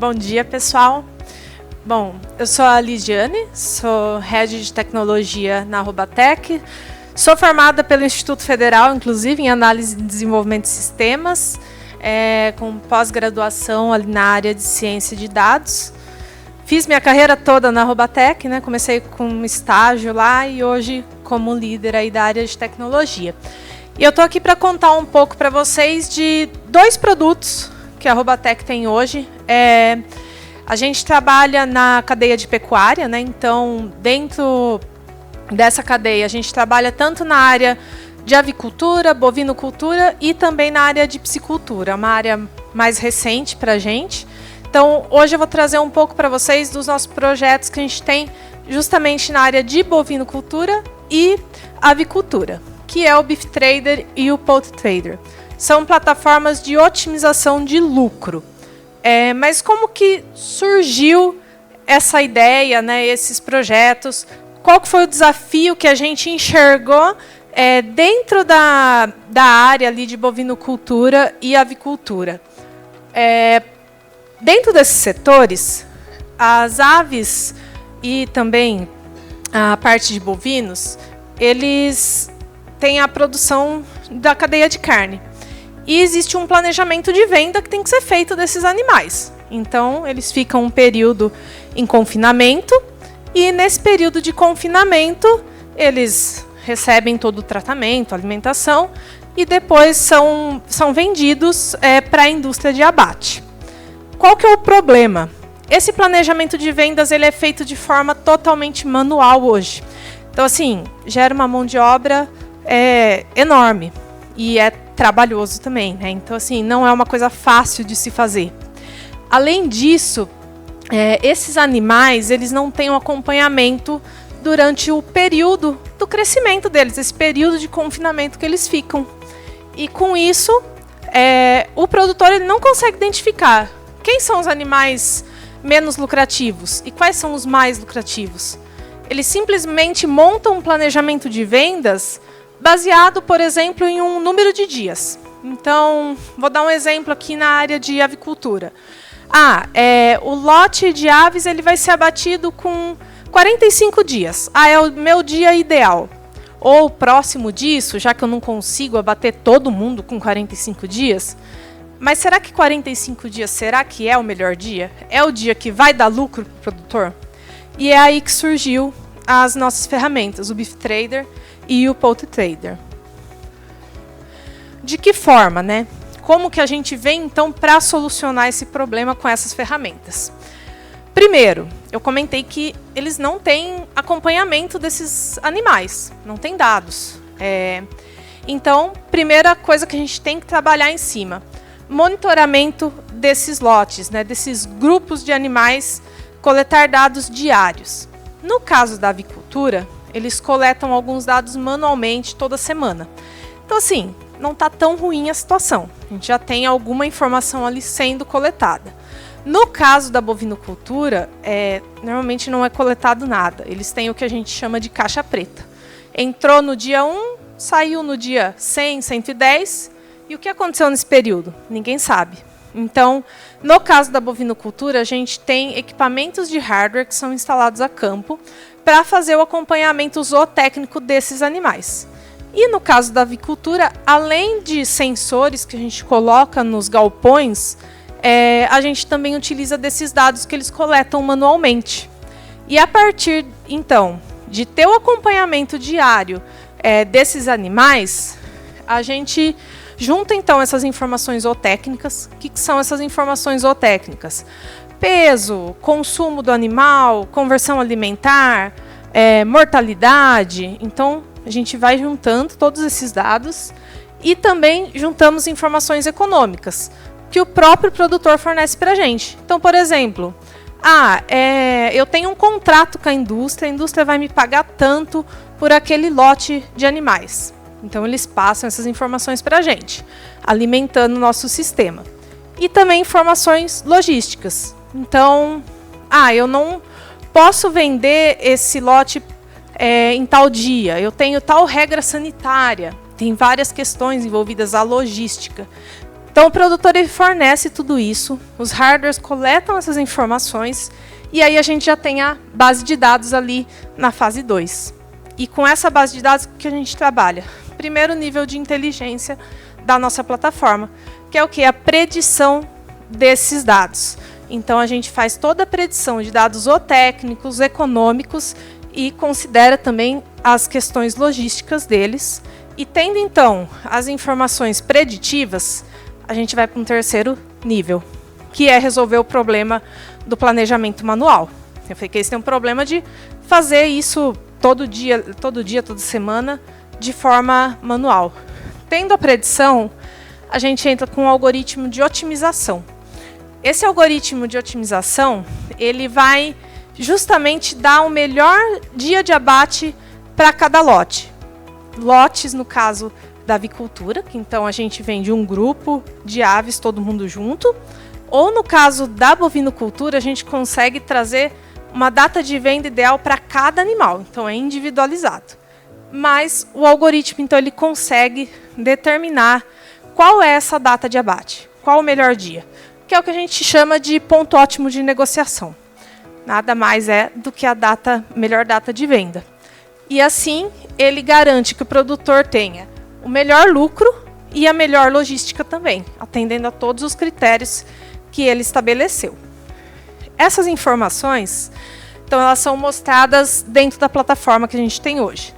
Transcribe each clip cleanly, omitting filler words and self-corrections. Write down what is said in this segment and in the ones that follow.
Bom dia, pessoal. Bom, eu sou a Lidiane, sou Head de Tecnologia na Robatec. Sou formada pelo Instituto Federal, inclusive, em Análise e Desenvolvimento de Sistemas, com pós-graduação ali na área de Ciência de Dados. Fiz minha carreira toda na Robatec, né? Comecei com um estágio lá e hoje como líder aí da área de tecnologia. E eu estou aqui para contar um pouco para vocês de 2 produtos que a Robatec tem hoje. A gente trabalha na cadeia de pecuária, né? Então, dentro dessa cadeia, a gente trabalha tanto na área de avicultura, bovinocultura e também na área de piscicultura, uma área mais recente para a gente. Então, hoje eu vou trazer um pouco para vocês dos nossos projetos que a gente tem justamente na área de bovinocultura e avicultura, que é o Beef Trader e o Poultry Trader. São plataformas de otimização de lucro. Mas como que surgiu essa ideia, né, esses projetos? Qual que foi o desafio que a gente enxergou dentro da área ali de bovinocultura e avicultura? Dentro desses setores, as aves e também a parte de bovinos, eles têm a produção da cadeia de carne. E existe um planejamento de venda que tem que ser feito desses animais. Então, eles ficam um período em confinamento e, nesse período de confinamento, eles recebem todo o tratamento, alimentação e depois são vendidos para a indústria de abate. Qual que é o problema? Esse planejamento de vendas ele é feito de forma totalmente manual hoje. Então, assim, gera uma mão de obra enorme e é trabalhoso também, né? Então, assim, não é uma coisa fácil de se fazer. Além disso, esses animais, eles não têm um acompanhamento durante o período do crescimento deles, esse período de confinamento que eles ficam. E com isso, o produtor ele não consegue identificar quem são os animais menos lucrativos e quais são os mais lucrativos. Eles simplesmente montam um planejamento de vendas baseado, por exemplo, em um número de dias. Então, vou dar um exemplo aqui na área de avicultura. O lote de aves ele vai ser abatido com 45 dias. É o meu dia ideal. Ou próximo disso, já que eu não consigo abater todo mundo com 45 dias. Mas será que 45 dias, será que é o melhor dia? É o dia que vai dar lucro para o produtor? E é aí que surgiu as nossas ferramentas, o Beef Trader e o Poultry Trader. De que forma, né? Como que a gente vem, então, para solucionar esse problema com essas ferramentas? Primeiro, eu comentei que eles não têm acompanhamento desses animais, não tem dados. Então, primeira coisa que a gente tem que trabalhar em cima, monitoramento desses lotes, né, desses grupos de animais, coletar dados diários. No caso da avicultura, eles coletam alguns dados manualmente toda semana. Então, assim, não está tão ruim a situação. A gente já tem alguma informação ali sendo coletada. No caso da bovinocultura, normalmente não é coletado nada. Eles têm o que a gente chama de caixa preta. Entrou no dia 1, saiu no dia 100, 110. E o que aconteceu nesse período? Ninguém sabe. Então, no caso da bovinocultura, a gente tem equipamentos de hardware que são instalados a campo para fazer o acompanhamento zootécnico desses animais. E no caso da avicultura, além de sensores que a gente coloca nos galpões, a gente também utiliza desses dados que eles coletam manualmente. E a partir, então, de ter o acompanhamento diário desses animais, a gente junta, então, essas informações zootécnicas. O que são essas informações zootécnicas? Peso, consumo do animal, conversão alimentar, mortalidade. Então, a gente vai juntando todos esses dados e também juntamos informações econômicas que o próprio produtor fornece para a gente. Então, por exemplo, eu tenho um contrato com a indústria vai me pagar tanto por aquele lote de animais. Então, eles passam essas informações para a gente, alimentando o nosso sistema. E também informações logísticas. Então, eu não posso vender esse lote em tal dia, eu tenho tal regra sanitária, tem várias questões envolvidas à logística. Então, o produtor ele fornece tudo isso, os hardwares coletam essas informações, e aí a gente já tem a base de dados ali na fase 2. E com essa base de dados que a gente trabalha? Primeiro nível de inteligência da nossa plataforma, que é o quê? A predição desses dados. Então, a gente faz toda a predição de dados técnicos, econômicos, e considera também as questões logísticas deles. E tendo, então, as informações preditivas, a gente vai para um terceiro nível, que é resolver o problema do planejamento manual. Eu falei que eles têm um problema de fazer isso todo dia, toda semana, de forma manual. Tendo a predição, a gente entra com um algoritmo de otimização. Esse algoritmo de otimização, ele vai justamente dar o melhor dia de abate para cada lote. Lotes, no caso da avicultura, que então a gente vende um grupo de aves, todo mundo junto. Ou no caso da bovinocultura, a gente consegue trazer uma data de venda ideal para cada animal. Então é individualizado. Mas o algoritmo, então, ele consegue determinar qual é essa data de abate, qual o melhor dia, que é o que a gente chama de ponto ótimo de negociação. Nada mais é do que a melhor data de venda. E assim, ele garante que o produtor tenha o melhor lucro e a melhor logística também, atendendo a todos os critérios que ele estabeleceu. Essas informações, então, elas são mostradas dentro da plataforma que a gente tem hoje.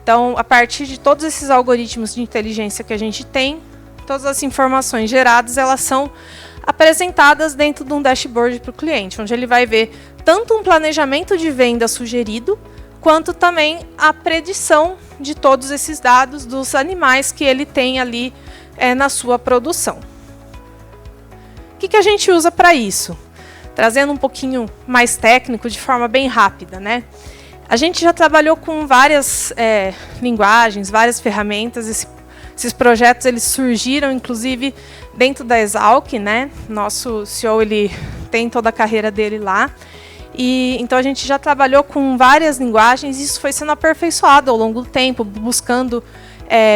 Então, a partir de todos esses algoritmos de inteligência que a gente tem, todas as informações geradas, elas são apresentadas dentro de um dashboard para o cliente, onde ele vai ver tanto um planejamento de venda sugerido, quanto também a predição de todos esses dados dos animais que ele tem ali na sua produção. O que a gente usa para isso? Trazendo um pouquinho mais técnico, de forma bem rápida, né? A gente já trabalhou com várias linguagens, várias ferramentas. Esses projetos eles surgiram, inclusive, dentro da Exalc, né? Nosso CEO ele tem toda a carreira dele lá. E então a gente já trabalhou com várias linguagens, e isso foi sendo aperfeiçoado ao longo do tempo, buscando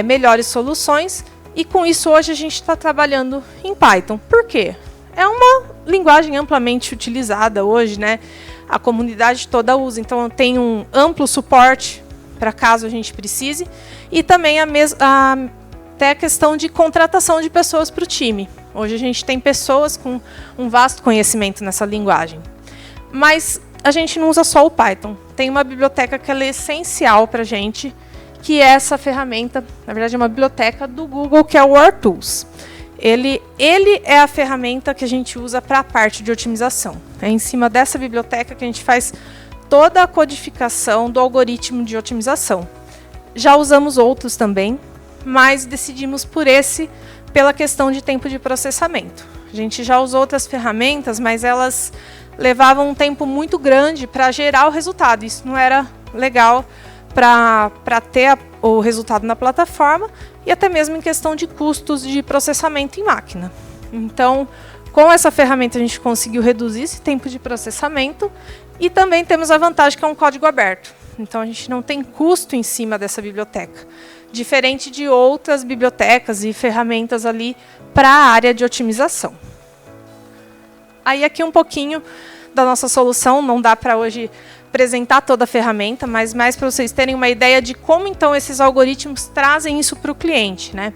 melhores soluções. E com isso hoje a gente está trabalhando em Python. Por quê? É uma linguagem amplamente utilizada hoje, né? A comunidade toda usa, então tem um amplo suporte para caso a gente precise, e também até a questão de contratação de pessoas para o time. Hoje a gente tem pessoas com um vasto conhecimento nessa linguagem. Mas a gente não usa só o Python. Tem uma biblioteca que é essencial para a gente, que é essa ferramenta, na verdade é uma biblioteca do Google, que é o WarTools. Ele é a ferramenta que a gente usa para a parte de otimização. É em cima dessa biblioteca que a gente faz toda a codificação do algoritmo de otimização. Já usamos outros também, mas decidimos por esse pela questão de tempo de processamento. A gente já usou outras ferramentas, mas elas levavam um tempo muito grande para gerar o resultado. Isso não era legal para ter o resultado na plataforma, e até mesmo em questão de custos de processamento em máquina. Então, com essa ferramenta a gente conseguiu reduzir esse tempo de processamento, e também temos a vantagem que é um código aberto. Então, a gente não tem custo em cima dessa biblioteca, diferente de outras bibliotecas e ferramentas ali para a área de otimização. Aí aqui um pouquinho da nossa solução, não dá para hoje apresentar toda a ferramenta, mas mais para vocês terem uma ideia de como então esses algoritmos trazem isso para o cliente, né?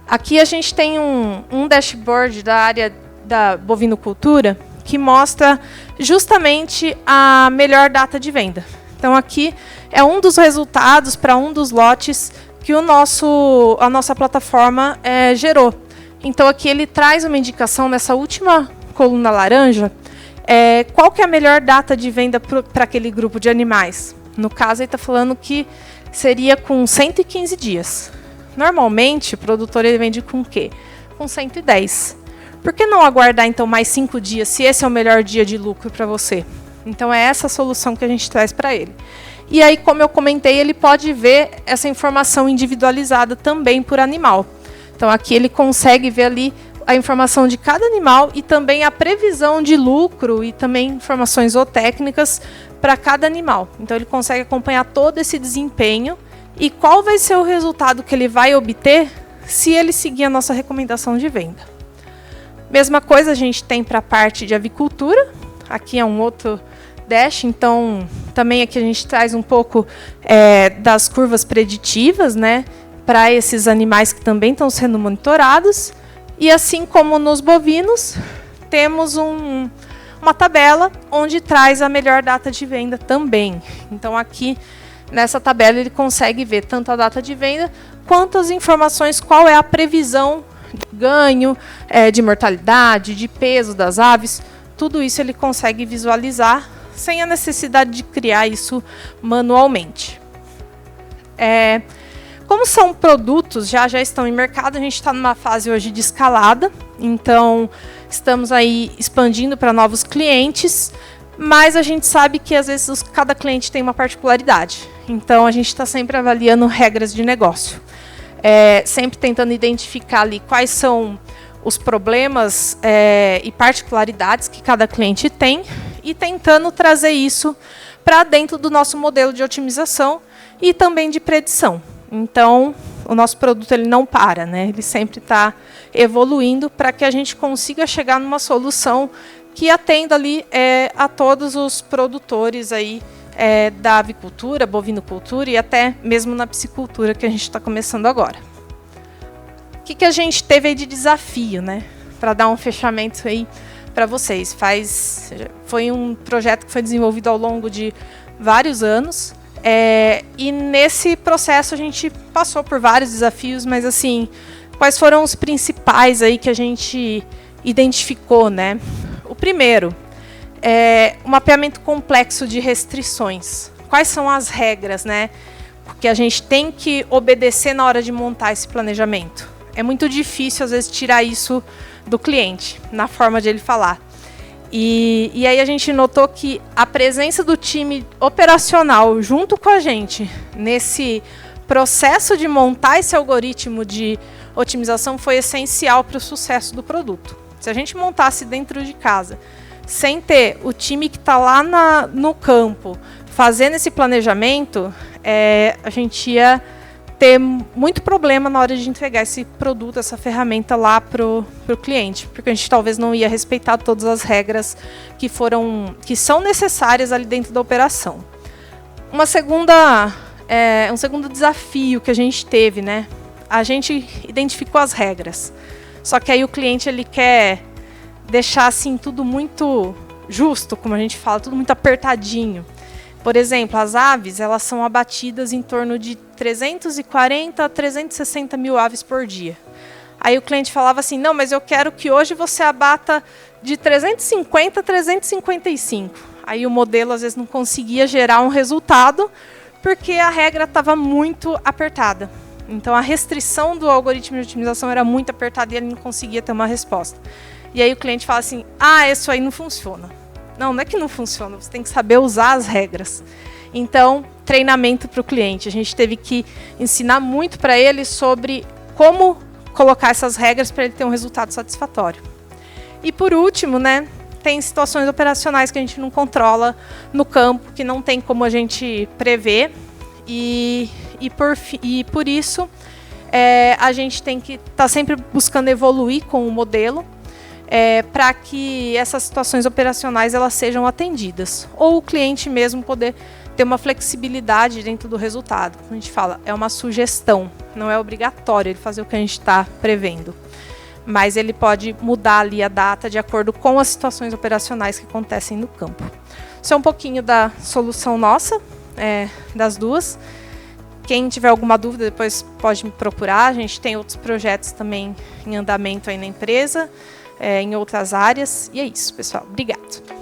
Aqui a gente tem um dashboard da área da bovinocultura que mostra justamente a melhor data de venda. Então aqui é um dos resultados para um dos lotes que a nossa plataforma gerou. Então aqui ele traz uma indicação nessa última coluna laranja, qual que é a melhor data de venda para aquele grupo de animais. No caso, ele está falando que seria com 115 dias. Normalmente, o produtor ele vende com o quê? Com 110. Por que não aguardar, então, mais 5 dias, se esse é o melhor dia de lucro para você? Então, é essa a solução que a gente traz para ele. E aí, como eu comentei, ele pode ver essa informação individualizada também por animal. Então, aqui ele consegue ver ali a informação de cada animal e também a previsão de lucro e também informações zootécnicas para cada animal. Então, ele consegue acompanhar todo esse desempenho e qual vai ser o resultado que ele vai obter se ele seguir a nossa recomendação de venda. Mesma coisa a gente tem para a parte de avicultura. Aqui é um outro dash, então também aqui a gente traz um pouco das curvas preditivas, né, para esses animais que também estão sendo monitorados. E assim como nos bovinos, temos uma tabela onde traz a melhor data de venda também. Então aqui nessa tabela ele consegue ver tanto a data de venda quanto as informações, qual é a previsão de ganho, de mortalidade, de peso das aves. Tudo isso ele consegue visualizar sem a necessidade de criar isso manualmente. Como são produtos, já estão em mercado, a gente está numa fase hoje de escalada, então estamos aí expandindo para novos clientes, mas a gente sabe que às vezes cada cliente tem uma particularidade, então a gente está sempre avaliando regras de negócio, sempre tentando identificar ali quais são os problemas e particularidades que cada cliente tem e tentando trazer isso para dentro do nosso modelo de otimização e também de predição. Então, o nosso produto ele não para, né? Ele sempre está evoluindo para que a gente consiga chegar numa solução que atenda ali a todos os produtores aí, da avicultura, bovinocultura e até mesmo na piscicultura que a gente está começando agora. O que a gente teve aí de desafio, né? Para dar um fechamento aí para vocês. Foi um projeto que foi desenvolvido ao longo de vários anos. E nesse processo a gente passou por vários desafios, mas assim, quais foram os principais aí que a gente identificou, né? O primeiro é o mapeamento complexo de restrições. Quais são as regras, né? Porque a gente tem que obedecer na hora de montar esse planejamento. É muito difícil, às vezes, tirar isso do cliente, na forma de ele falar. E aí a gente notou que a presença do time operacional junto com a gente nesse processo de montar esse algoritmo de otimização foi essencial para o sucesso do produto. Se a gente montasse dentro de casa, sem ter o time que está lá no campo fazendo esse planejamento, a gente ia ter muito problema na hora de entregar esse produto, essa ferramenta lá para o cliente, porque a gente talvez não ia respeitar todas as regras que são necessárias ali dentro da operação. Um segundo desafio que a gente teve, né? A gente identificou as regras, só que aí o cliente ele quer deixar assim tudo muito justo, como a gente fala, tudo muito apertadinho. Por exemplo, as aves, elas são abatidas em torno de 340 a 360 mil aves por dia. Aí o cliente falava assim, não, mas eu quero que hoje você abata de 350 a 355. Aí o modelo, às vezes, não conseguia gerar um resultado, porque a regra estava muito apertada. Então, a restrição do algoritmo de otimização era muito apertada e ele não conseguia ter uma resposta. E aí o cliente fala assim, isso aí não funciona. Não é que não funciona, você tem que saber usar as regras. Então, treinamento para o cliente. A gente teve que ensinar muito para ele sobre como colocar essas regras para ele ter um resultado satisfatório. E por último, né, tem situações operacionais que a gente não controla no campo, que não tem como a gente prever. E por isso, a gente tem que estar sempre buscando evoluir com o modelo, para que essas situações operacionais elas sejam atendidas. Ou o cliente mesmo poder ter uma flexibilidade dentro do resultado. Como a gente fala, é uma sugestão, não é obrigatório ele fazer o que a gente está prevendo. Mas ele pode mudar ali a data de acordo com as situações operacionais que acontecem no campo. Isso é um pouquinho da solução nossa, das duas. Quem tiver alguma dúvida, depois pode me procurar. A gente tem outros projetos também em andamento aí na empresa, em outras áreas. E é isso, pessoal. Obrigado.